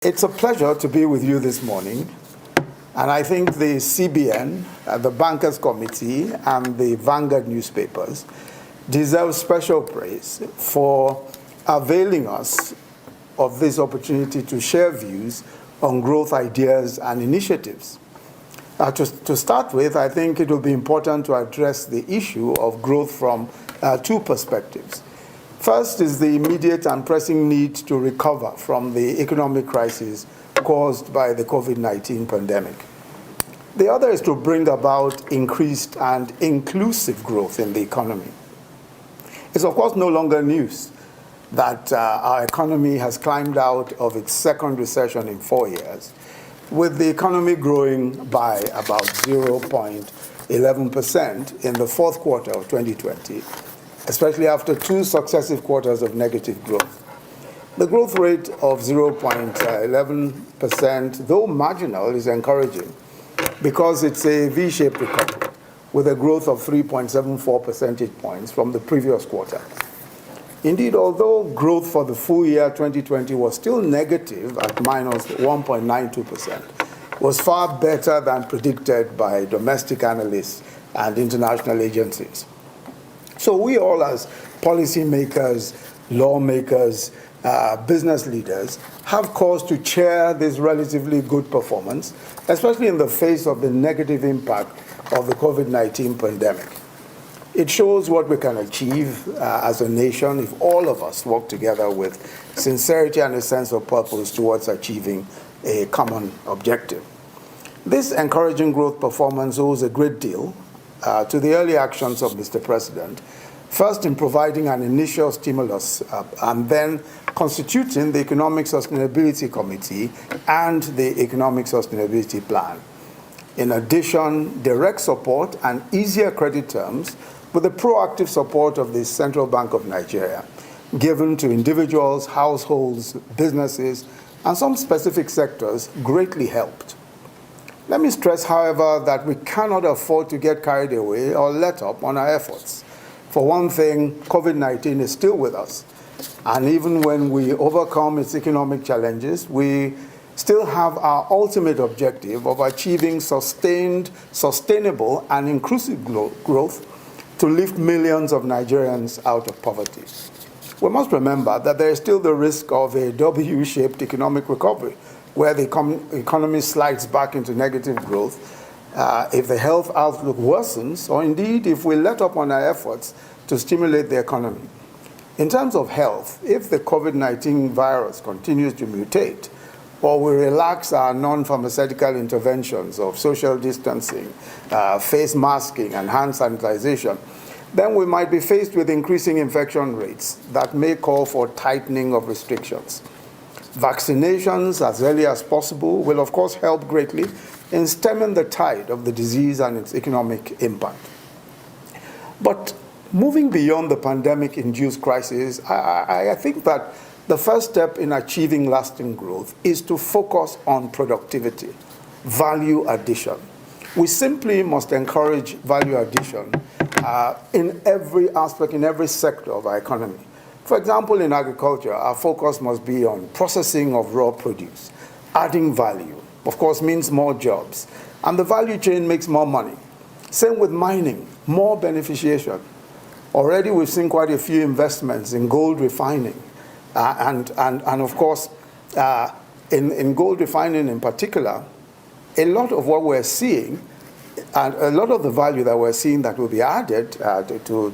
It's a pleasure to be with you this morning, and I think the CBN, the Bankers Committee, and the Vanguard newspapers deserve special praise for availing us of this opportunity to share views on growth ideas and initiatives. To start with, I think it will be important to address the issue of growth from two perspectives. First is the immediate and pressing need to recover from the economic crisis caused by the COVID-19 pandemic. The other is to bring about increased and inclusive growth in the economy. It's of course no longer news that our economy has climbed out of its second recession in 4 years, with the economy growing by about 0.11% in the fourth quarter of 2020, especially after 2 successive quarters of negative growth. The growth rate of 0.11%, though marginal, is encouraging because it's a V-shaped recovery with a growth of 3.74 percentage points from the previous quarter. Indeed, although growth for the full year 2020 was still negative at minus 1.92%, was far better than predicted by domestic analysts and international agencies. So we all as policymakers, lawmakers, business leaders have cause to cheer this relatively good performance, especially in the face of the negative impact of the COVID-19 pandemic. It shows what we can achieve as a nation if all of us work together with sincerity and a sense of purpose towards achieving a common objective. This encouraging growth performance owes a great deal to the early actions of Mr. President, first in providing an initial stimulus and then constituting the Economic Sustainability Committee and the Economic Sustainability Plan. In addition, direct support and easier credit terms with the proactive support of the Central Bank of Nigeria, given to individuals, households, businesses, and some specific sectors greatly helped. Let me stress, however, that we cannot afford to get carried away or let up on our efforts. For one thing, COVID-19 is still with us. And even when we overcome its economic challenges, we still have our ultimate objective of achieving sustainable, and inclusive growth to lift millions of Nigerians out of poverty. We must remember that there is still the risk of a W-shaped economic recovery, where the economy slides back into negative growth if the health outlook worsens, or indeed if we let up on our efforts to stimulate the economy. In terms of health, if the COVID-19 virus continues to mutate, or we relax our non-pharmaceutical interventions of social distancing, face masking, and hand sanitization, then we might be faced with increasing infection rates that may call for tightening of restrictions. Vaccinations as early as possible will of course help greatly in stemming the tide of the disease and its economic impact. But moving beyond the pandemic-induced crisis, I think that the first step in achieving lasting growth is to focus on productivity, value addition. We simply must encourage value addition in every aspect, in every sector of our economy. For example, in agriculture, our focus must be on processing of raw produce. Adding value, of course, means more jobs, and the value chain makes more money. Same with mining, more beneficiation. Already we've seen quite a few investments in gold refining, and of course, in gold refining in particular, a lot of what we're seeing, and a lot of the value that we're seeing that will be added to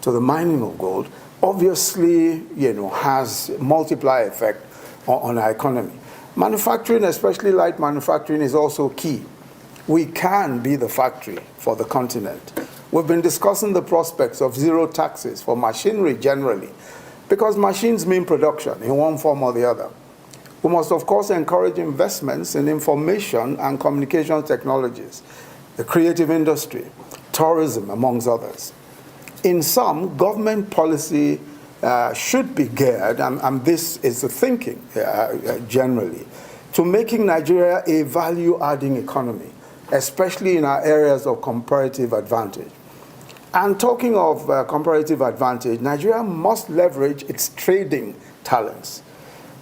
the mining of gold, obviously, has multiplier effect on our economy. Manufacturing, especially light manufacturing, is also key. We can be the factory for the continent. We've been discussing the prospects of zero taxes for machinery generally, because machines mean production in one form or the other. We must, of course, encourage investments in information and communication technologies, the creative industry, tourism, amongst others. In sum, government policy should be geared, and this is the thinking generally, to making Nigeria a value-adding economy, especially in our areas of comparative advantage. And talking of comparative advantage, Nigeria must leverage its trading talents.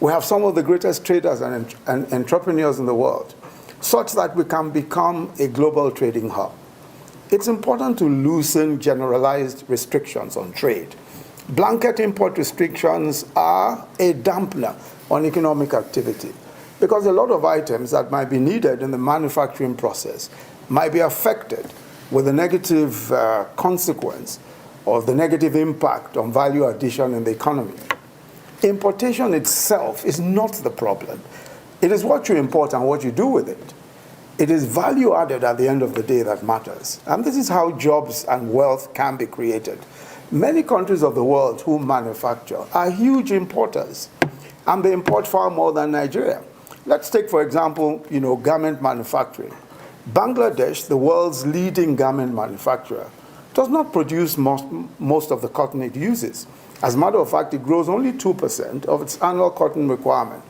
We have some of the greatest traders and entrepreneurs in the world, such that we can become a global trading hub. It's important to loosen generalized restrictions on trade. Blanket import restrictions are a dampener on economic activity because a lot of items that might be needed in the manufacturing process might be affected with a negative consequence or the negative impact on value addition in the economy. Importation itself is not the problem. It is what you import and what you do with it. It is value added at the end of the day that matters. And this is how jobs and wealth can be created. Many countries of the world who manufacture are huge importers, and they import far more than Nigeria. Let's take, for example, garment manufacturing. Bangladesh, the world's leading garment manufacturer, does not produce most of the cotton it uses. As a matter of fact, it grows only 2% of its annual cotton requirement.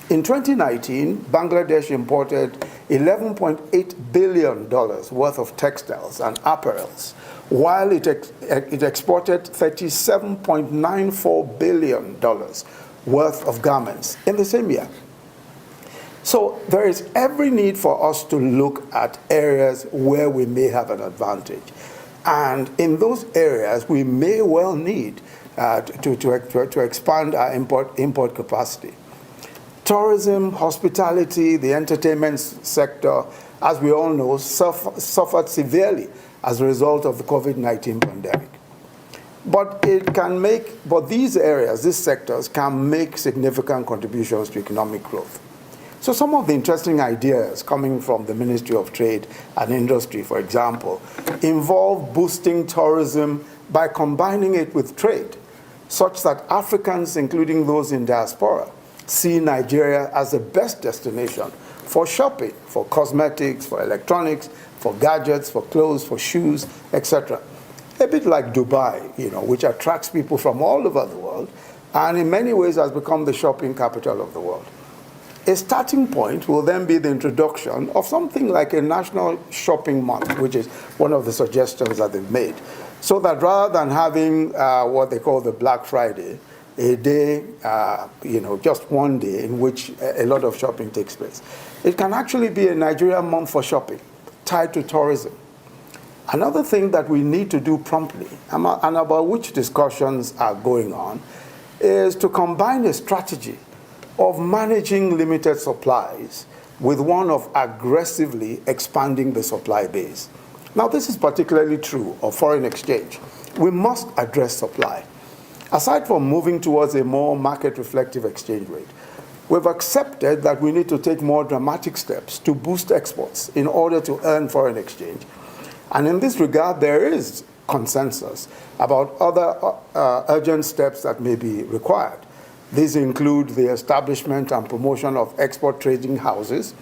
In 2019, Bangladesh imported $11.8 billion worth of textiles and apparels, while it exported $37.94 billion worth of garments in the same year. So there is every need for us to look at areas where we may have an advantage. And in those areas, we may well need to expand our import capacity. Tourism, hospitality, the entertainment sector, as we all know, suffered severely as a result of the COVID-19 pandemic. But these areas, these sectors, can make significant contributions to economic growth. So some of the interesting ideas coming from the Ministry of Trade and Industry, for example, involve boosting tourism by combining it with trade, such that Africans, including those in diaspora, see Nigeria as the best destination for shopping, for cosmetics, for electronics, for gadgets, for clothes, for shoes, etc. A bit like Dubai, which attracts people from all over the world and in many ways has become the shopping capital of the world. A starting point will then be the introduction of something like a national shopping month, which is one of the suggestions that they've made, so that rather than having what they call the Black Friday, a day, just one day in which a lot of shopping takes place, it can actually be a Nigerian month for shopping, tied to tourism. Another thing that we need to do promptly, and about which discussions are going on, is to combine a strategy of managing limited supplies with one of aggressively expanding the supply base. Now, this is particularly true of foreign exchange. We must address supply. Aside from moving towards a more market-reflective exchange rate, we've accepted that we need to take more dramatic steps to boost exports in order to earn foreign exchange. And in this regard, there is consensus about other urgent steps that may be required. These include the establishment and promotion of export trading houses,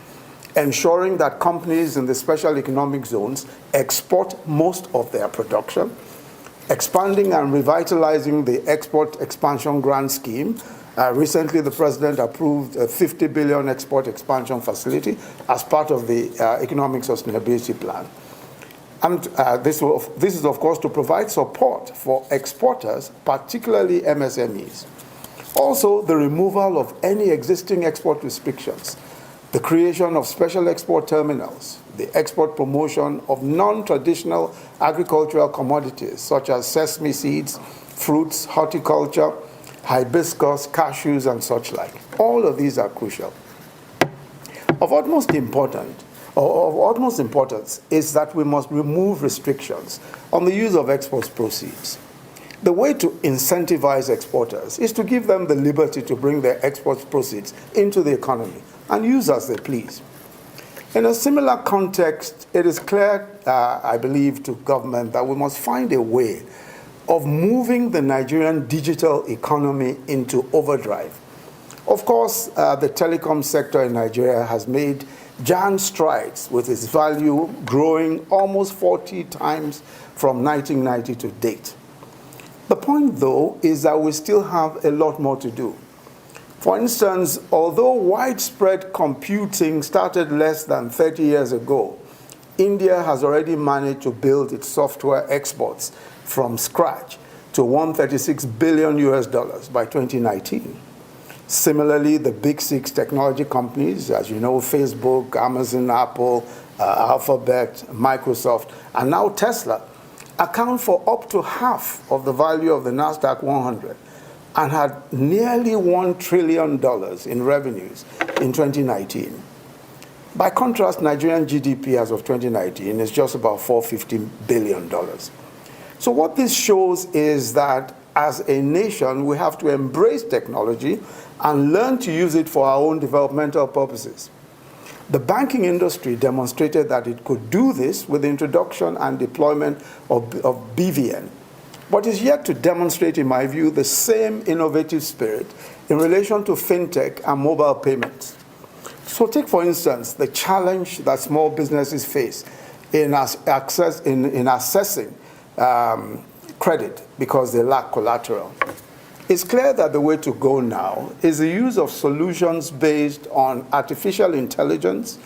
ensuring that companies in the special economic zones export most of their production, expanding and revitalizing the Export Expansion Grant Scheme. Recently, the President approved a $50 billion export expansion facility as part of the Economic Sustainability Plan. And this is, of course, to provide support for exporters, particularly MSMEs. Also, the removal of any existing export restrictions, the creation of special export terminals, the export promotion of non-traditional agricultural commodities such as sesame seeds, fruits, horticulture, hibiscus, cashews, and such like. All of these are crucial. Of utmost importance is that we must remove restrictions on the use of export proceeds. The way to incentivize exporters is to give them the liberty to bring their export proceeds into the economy and use as they please. In a similar context, it is clear, I believe, to government that we must find a way of moving the Nigerian digital economy into overdrive. Of course, the telecom sector in Nigeria has made giant strides, with its value growing almost 40 times from 1990 to date. The point, though, is that we still have a lot more to do. For instance, although widespread computing started less than 30 years ago, India has already managed to build its software exports from scratch to $136 billion by 2019. Similarly, the big six technology companies, as you know, Facebook, Amazon, Apple, Alphabet, Microsoft, and now Tesla, account for up to half of the value of the NASDAQ 100 and had nearly $1 trillion in revenues in 2019. By contrast, Nigerian GDP as of 2019 is just about $450 billion. So what this shows is that as a nation, we have to embrace technology and learn to use it for our own developmental purposes. The banking industry demonstrated that it could do this with the introduction and deployment of BVN, but is yet to demonstrate, in my view, the same innovative spirit in relation to fintech and mobile payments. So take, for instance, the challenge that small businesses face in assessing credit because they lack collateral. It's clear that the way to go now is the use of solutions based on artificial intelligence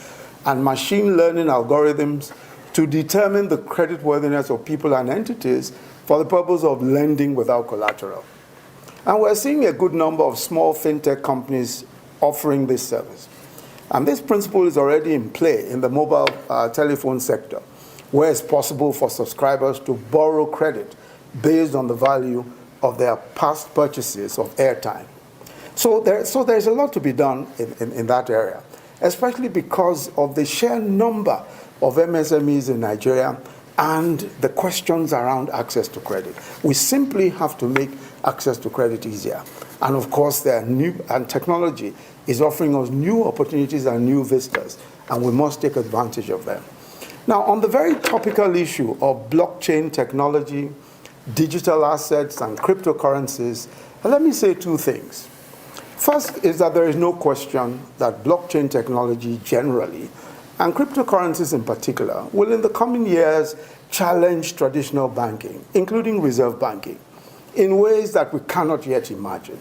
and machine learning algorithms to determine the creditworthiness of people and entities for the purpose of lending without collateral. And we're seeing a good number of small fintech companies offering this service. And this principle is already in play in the mobile telephone sector, where it's possible for subscribers to borrow credit based on the value of their past purchases of airtime. So there's a lot to be done in that area, especially because of the sheer number of MSMEs in Nigeria and the questions around access to credit. We simply have to make access to credit easier. And of course, technology is offering us new opportunities and new vistas, and we must take advantage of them. Now, on the very topical issue of blockchain technology, digital assets, and cryptocurrencies, let me say two things. First is that there is no question that blockchain technology generally, and cryptocurrencies in particular, will in the coming years challenge traditional banking, including reserve banking, in ways that we cannot yet imagine.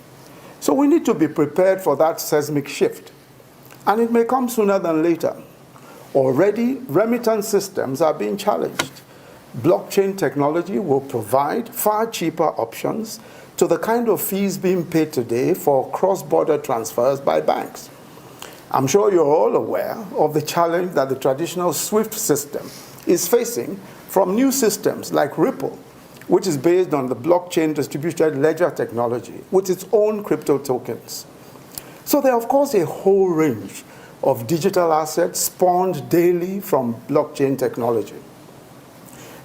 So we need to be prepared for that seismic shift, and it may come sooner than later. Already, remittance systems are being challenged. Blockchain technology will provide far cheaper options to the kind of fees being paid today for cross-border transfers by banks. I'm sure you're all aware of the challenge that the traditional SWIFT system is facing from new systems like Ripple, which is based on the blockchain distributed ledger technology with its own crypto tokens. So there are, of course, a whole range of digital assets spawned daily from blockchain technology.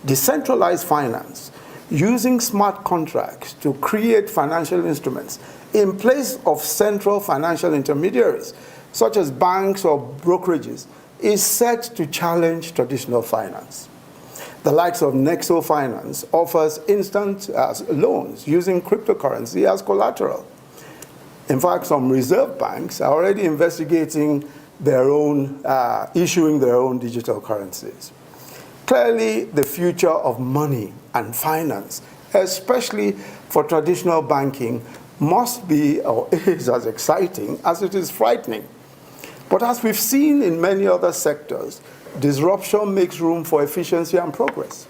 Decentralized finance, using smart contracts to create financial instruments in place of central financial intermediaries, such as banks or brokerages, is set to challenge traditional finance. The likes of Nexo Finance offers instant loans using cryptocurrency as collateral. In fact, some reserve banks are already investigating their own, issuing their own digital currencies. Clearly, the future of money and finance, especially for traditional banking, must be or is as exciting as it is frightening. But as we've seen in many other sectors, disruption makes room for efficiency and progress.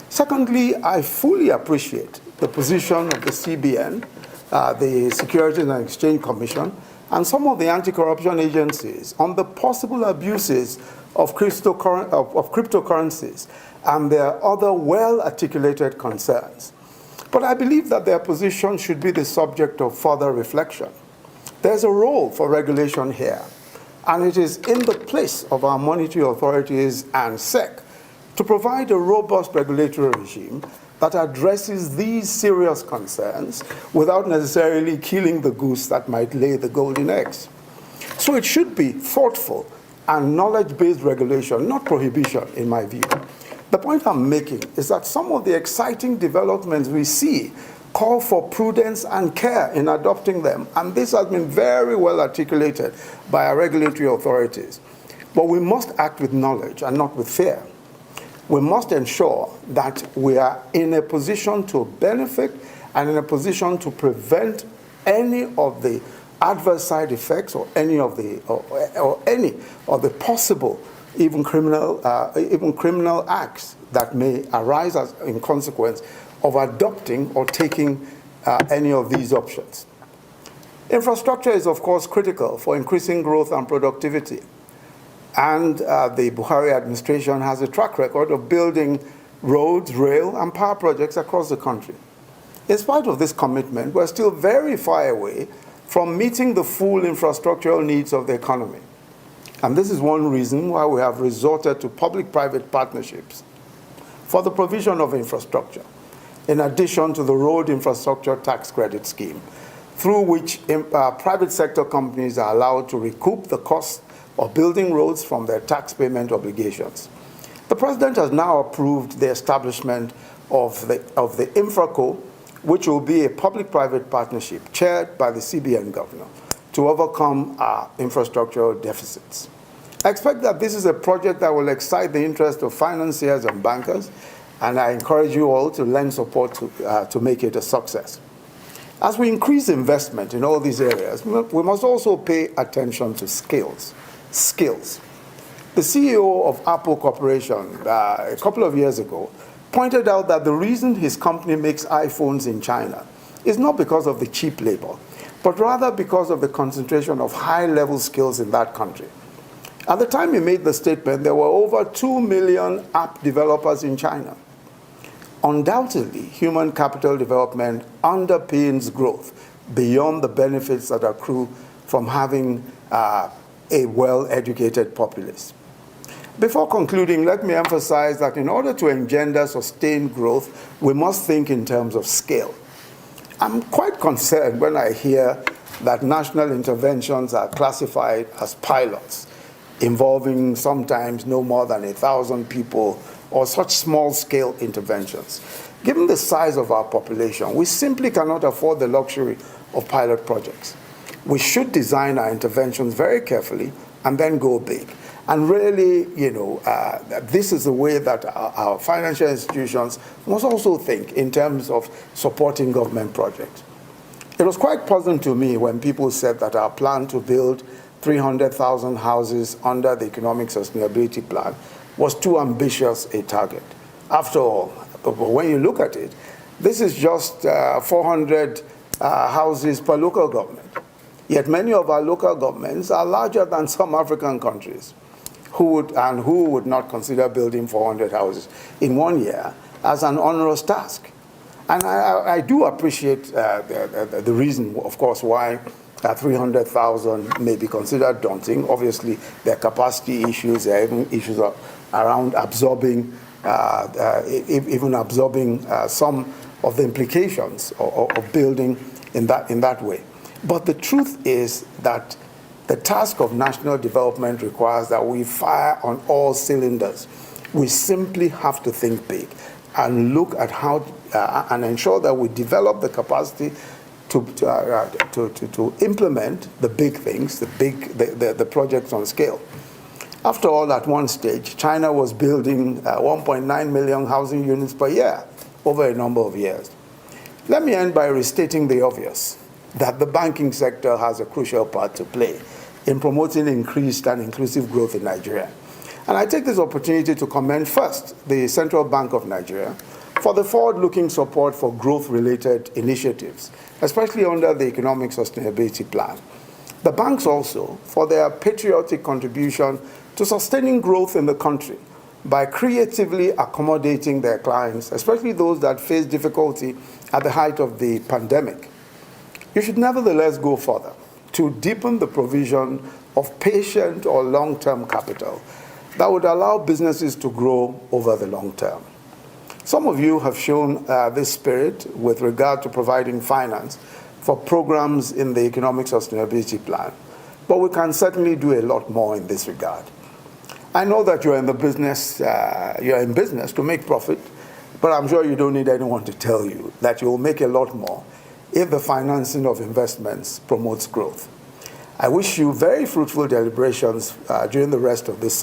Secondly, I fully appreciate the position of the CBN, the Securities and Exchange Commission, and some of the anti-corruption agencies on the possible abuses of cryptocurrencies and their other well-articulated concerns. But I believe that their position should be the subject of further reflection. There's a role for regulation here, and it is in the place of our monetary authorities and SEC to provide a robust regulatory regime that addresses these serious concerns without necessarily killing the goose that might lay the golden eggs. So it should be thoughtful and knowledge-based regulation, not prohibition, in my view. The point I'm making is that some of the exciting developments we see call for prudence and care in adopting them, and this has been very well articulated by our regulatory authorities. But we must act with knowledge and not with fear. We must ensure that we are in a position to benefit and in a position to prevent any of the adverse side effects or any of the possible even criminal acts that may arise as in consequence of adopting or taking any of these options. Infrastructure is, of course, critical for increasing growth and productivity. And the Buhari administration has a track record of building roads, rail, and power projects across the country. In spite of this commitment, we're still very far away from meeting the full infrastructural needs of the economy. And this is one reason why we have resorted to public-private partnerships for the provision of infrastructure, in addition to the Road Infrastructure Tax Credit Scheme, through which private sector companies are allowed to recoup the cost of building roads from their tax payment obligations. The President has now approved the establishment of the InfraCo, which will be a public-private partnership chaired by the CBN governor to overcome our infrastructural deficits. I expect that this is a project that will excite the interest of financiers and bankers, and I encourage you all to lend support to make it a success. As we increase investment in all these areas, we must also pay attention to skills. The CEO of Apple Corporation a couple of years ago pointed out that the reason his company makes iPhones in China is not because of the cheap labor, but rather because of the concentration of high-level skills in that country. At the time he made the statement, there were over 2 million app developers in China. Undoubtedly, human capital development underpins growth beyond the benefits that accrue from having a well-educated populace. Before concluding, let me emphasize that in order to engender sustained growth, we must think in terms of scale. I'm quite concerned when I hear that national interventions are classified as pilots, involving sometimes no more than 1,000 people, or such small-scale interventions. Given the size of our population, we simply cannot afford the luxury of pilot projects. We should design our interventions very carefully and then go big. And really, this is the way that our financial institutions must also think in terms of supporting government projects. It was quite puzzling to me when people said that our plan to build 300,000 houses under the Economic Sustainability Plan was too ambitious a target. After all, when you look at it, this is just 400 houses per local government. Yet many of our local governments are larger than some African countries. Who would not consider building 400 houses in 1 year as an onerous task? And I do appreciate the reason, of course, why 300,000 may be considered daunting. Obviously, there are capacity issues, there are even issues around absorbing, some of the implications of building in that way. But the truth is that the task of national development requires that we fire on all cylinders. We simply have to think big and look at how and ensure that we develop the capacity to implement the big things, the projects on scale. After all, at one stage, China was building 1.9 million housing units per year over a number of years. Let me end by restating the obvious, that the banking sector has a crucial part to play in promoting increased and inclusive growth in Nigeria. And I take this opportunity to commend first the Central Bank of Nigeria for the forward-looking support for growth-related initiatives, especially under the Economic Sustainability Plan. The banks also for their patriotic contribution to sustaining growth in the country by creatively accommodating their clients, especially those that face difficulty at the height of the pandemic. You should nevertheless go further to deepen the provision of patient or long-term capital that would allow businesses to grow over the long term. Some of you have shown this spirit with regard to providing finance for programs in the Economic Sustainability Plan, but we can certainly do a lot more in this regard. I know that you're in business to make profit, but I'm sure you don't need anyone to tell you that you'll make a lot more if the financing of investments promotes growth. I wish you very fruitful deliberations during the rest of this